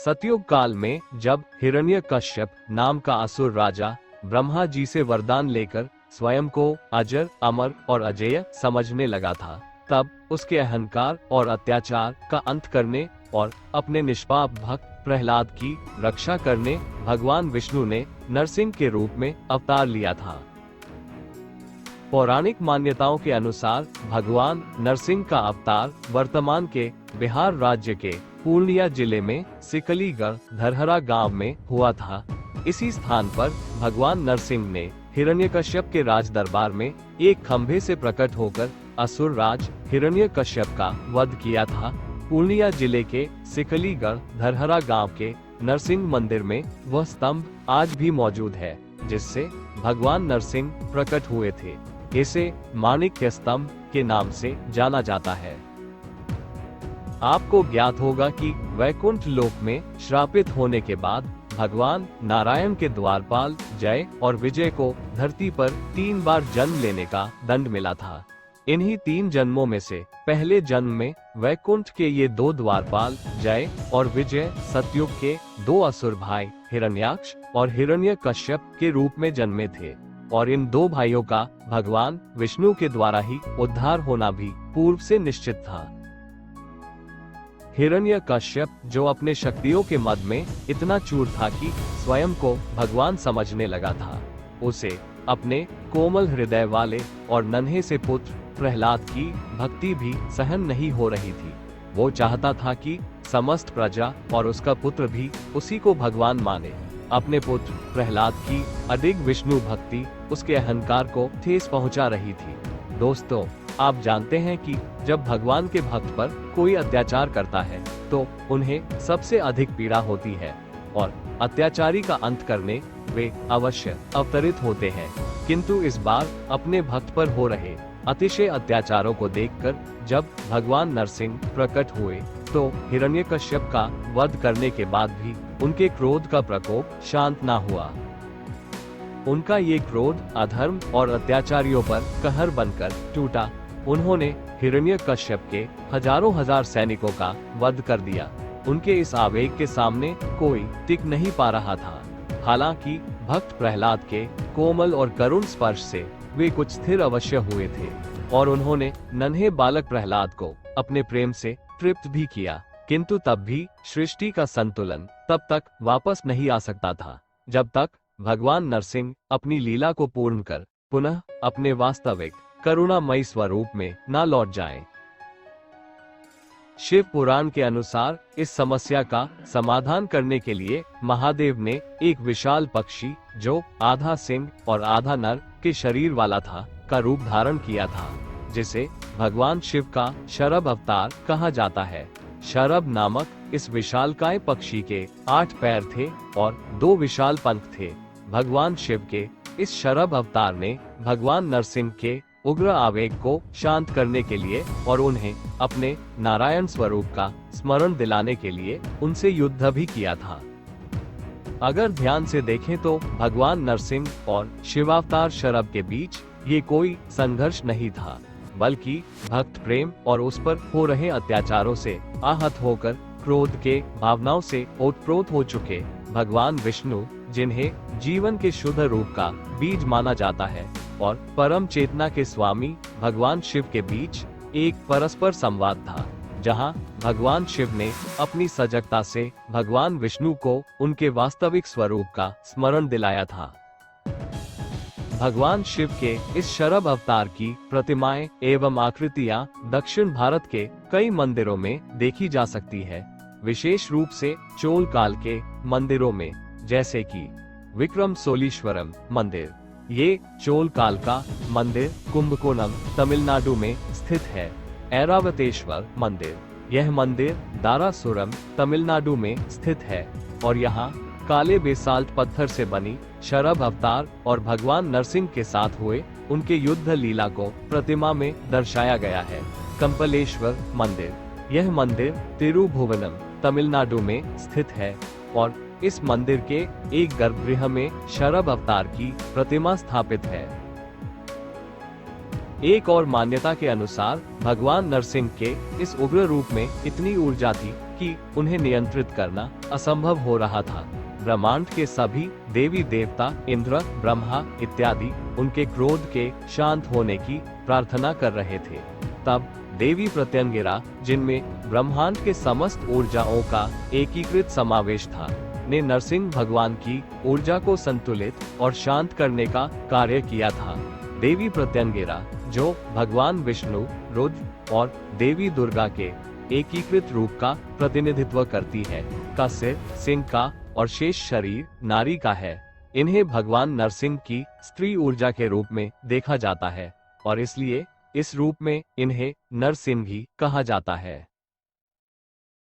सतयुग काल में जब हिरण्यकश्यप नाम का असुर राजा ब्रह्मा जी से वरदान लेकर स्वयं को अजर, अमर और अजेय समझने लगा था, तब उसके अहंकार और अत्याचार का अंत करने और अपने निष्पाप भक्त प्रहलाद की रक्षा करने भगवान विष्णु ने नरसिंह के रूप में अवतार लिया था। पौराणिक मान्यताओं के अनुसार भगवान नरसिंह का अवतार वर्तमान के बिहार राज्य के पूर्णिया जिले में सिकलीगढ़ धरहरा गांव में हुआ था। इसी स्थान पर भगवान नरसिंह ने हिरण्यकश्यप के राज दरबार में एक खंभे से प्रकट होकर असुर राज हिरण्यकश्यप का वध किया था। पूर्णिया जिले के सिकलीगढ़ धरहरा गांव के नरसिंह मंदिर में वह स्तंभ आज भी मौजूद है जिससे भगवान नरसिंह प्रकट हुए थे। इसे माणिक्य स्तंभ के नाम से जाना जाता है। आपको ज्ञात होगा कि वैकुंठ लोक में श्रापित होने के बाद भगवान नारायण के द्वारपाल जय और विजय को धरती पर 3 बार जन्म लेने का दंड मिला था। इन्हीं 3 जन्मों में से पहले जन्म में वैकुंठ के ये 2 द्वारपाल जय और विजय सतयुग के 2 असुर भाई हिरण्याक्ष और हिरण्यकश्यप के रूप में जन्मे थे और इन 2 भाइयों का भगवान विष्णु के द्वारा ही उद्धार होना भी पूर्व से निश्चित था। हिरण्यकश्यप जो अपने शक्तियों के मद में इतना चूर था कि स्वयं को भगवान समझने लगा था, उसे अपने कोमल हृदय वाले और नन्हे से पुत्र प्रहलाद की भक्ति भी सहन नहीं हो रही थी। वो चाहता था कि समस्त प्रजा और उसका पुत्र भी उसी को भगवान माने। अपने पुत्र प्रहलाद की अडिग विष्णु भक्ति उसके अहंकार को ठेस पहुंचा रही थी। दोस्तों, आप जानते हैं कि जब भगवान के भक्त पर कोई अत्याचार करता है तो उन्हें सबसे अधिक पीड़ा होती है और अत्याचारी का अंत करने वे अवश्य अवतरित होते हैं। किंतु इस बार अपने भक्त पर हो रहे अतिशय अत्याचारों को देखकर जब भगवान नरसिंह प्रकट हुए तो हिरण्यकश्यप का वध करने के बाद भी उनके क्रोध का प्रकोप शांत ना हुआ। उनका ये क्रोध अधर्म और अत्याचारियों पर कहर बनकर टूटा। उन्होंने हिरण्यकश्यप के हजारों हजार सैनिकों का वध कर दिया। उनके इस आवेग के सामने कोई टिक नहीं पा रहा था। हालांकि भक्त प्रहलाद के कोमल और करुण स्पर्श से वे कुछ स्थिर अवश्य हुए थे और उन्होंने नन्हे बालक प्रहलाद को अपने प्रेम से तृप्त भी किया। किंतु तब भी सृष्टि का संतुलन तब तक वापस नहीं आ सकता था जब तक भगवान नरसिंह अपनी लीला को पूर्ण कर पुनः अपने वास्तविक करुणामयी स्वरूप में न लौट जाएं। शिव पुराण के अनुसार इस समस्या का समाधान करने के लिए महादेव ने एक विशाल पक्षी जो आधा सिंह और आधा नर के शरीर वाला था का रूप धारण किया था, जिसे भगवान शिव का शरभ अवतार कहा जाता है। शरभ नामक इस विशालकाय पक्षी के 8 पैर थे और 2 विशाल पंख थे। भगवान शिव के इस शरभ अवतार ने भगवान नरसिंह के उग्र आवेग को शांत करने के लिए और उन्हें अपने नारायण स्वरूप का स्मरण दिलाने के लिए उनसे युद्ध भी किया था। अगर ध्यान से देखें तो भगवान नरसिंह और शिवावतार शरभ के बीच ये कोई संघर्ष नहीं था, बल्कि भक्त प्रेम और उस पर हो रहे अत्याचारों से आहत होकर क्रोध के भावनाओं से ओतप्रोत हो चुके भगवान विष्णु, जिन्हें जीवन के शुद्ध रूप का बीज माना जाता है, और परम चेतना के स्वामी भगवान शिव के बीच एक परस्पर संवाद था, जहां भगवान शिव ने अपनी सजगता से भगवान विष्णु को उनके वास्तविक स्वरूप का स्मरण दिलाया था। भगवान शिव के इस शरभ अवतार की प्रतिमाएं एवं आकृतियां दक्षिण भारत के कई मंदिरों में देखी जा सकती है, विशेष रूप से चोल काल के मंदिरों में, जैसे कि विक्रम सोलीश्वरम मंदिर। ये चोल काल का मंदिर कुंभकोणम तमिलनाडु में स्थित है। ऐरावतेश्वर मंदिर, यह मंदिर दारासुरम तमिलनाडु में स्थित है और यहाँ काले बेसाल्ट पत्थर से बनी शरभ अवतार और भगवान नरसिंह के साथ हुए उनके युद्ध लीला को प्रतिमा में दर्शाया गया है। कंपलेश्वर मंदिर, यह मंदिर तिरुभुवनम तमिलनाडु में स्थित है और इस मंदिर के एक गर्भगृह में शरभ अवतार की प्रतिमा स्थापित है। एक और मान्यता के अनुसार भगवान नरसिंह के इस उग्र रूप में इतनी ऊर्जा थी कि उन्हें नियंत्रित करना असंभव हो रहा था। ब्रह्मांड के सभी देवी देवता, इंद्र, ब्रह्मा इत्यादि उनके क्रोध के शांत होने की प्रार्थना कर रहे थे। तब देवी प्रत्यंगिरा, जिनमें ब्रह्मांड के समस्त ऊर्जाओं का एकीकृत समावेश था, ने नरसिंह भगवान की ऊर्जा को संतुलित और शांत करने का कार्य किया था। देवी प्रत्यंगिरा, जो भगवान विष्णु, रुद्र और देवी दुर्गा के एकीकृत रूप का प्रतिनिधित्व करती है, का सिर सिंह का और शेष शरीर नारी का है। इन्हें भगवान नरसिंह की स्त्री ऊर्जा के रूप में देखा जाता है और इसलिए इस रूप में इन्हें नरसिंह भी कहा जाता है।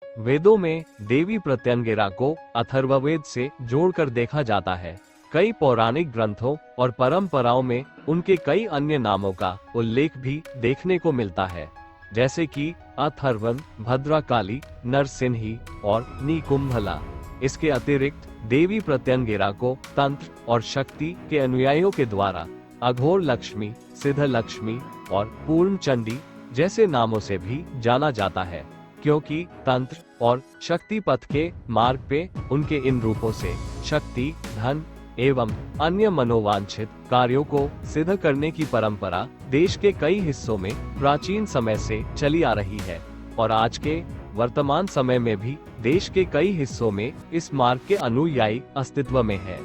वेदों में देवी प्रत्यंगिरा को अथर्ववेद से जोड़कर देखा जाता है। कई पौराणिक ग्रंथों और परंपराओं में उनके कई अन्य नामों का उल्लेख भी देखने को मिलता है, जैसे कि अथर्वन, भद्रकाली, नरसिंही और निकुंभला। इसके अतिरिक्त देवी प्रत्यंगिरा को तंत्र और शक्ति के अनुयायियों के द्वारा अघोर लक्ष्मी, सिद्ध लक्ष्मी और पूर्ण चंडी जैसे नामों से भी जाना जाता है, क्योंकि तंत्र और शक्ति पथ के मार्ग पे उनके इन रूपों से शक्ति, धन एवं अन्य मनोवांछित कार्यों को सिद्ध करने की परंपरा देश के कई हिस्सों में प्राचीन समय से चली आ रही है और आज के वर्तमान समय में भी देश के कई हिस्सों में इस मार्ग के अनुयायी अस्तित्व में है।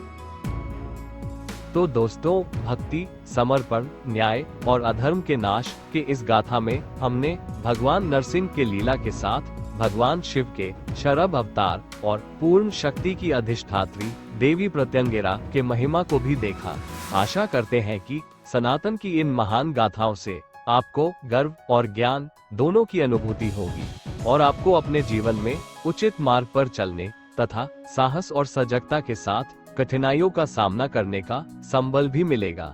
तो दोस्तों, भक्ति, समर्पण, न्याय और अधर्म के नाश के इस गाथा में हमने भगवान नरसिंह के लीला के साथ भगवान शिव के शरभ अवतार और पूर्ण शक्ति की अधिष्ठात्री देवी प्रत्यंगिरा के महिमा को भी देखा। आशा करते हैं कि सनातन की इन महान गाथाओं से आपको गर्व और ज्ञान दोनों की अनुभूति होगी और आपको अपने जीवन में उचित मार्ग पर चलने तथा साहस और सजगता के साथ कठिनाइयों का सामना करने का संबल भी मिलेगा।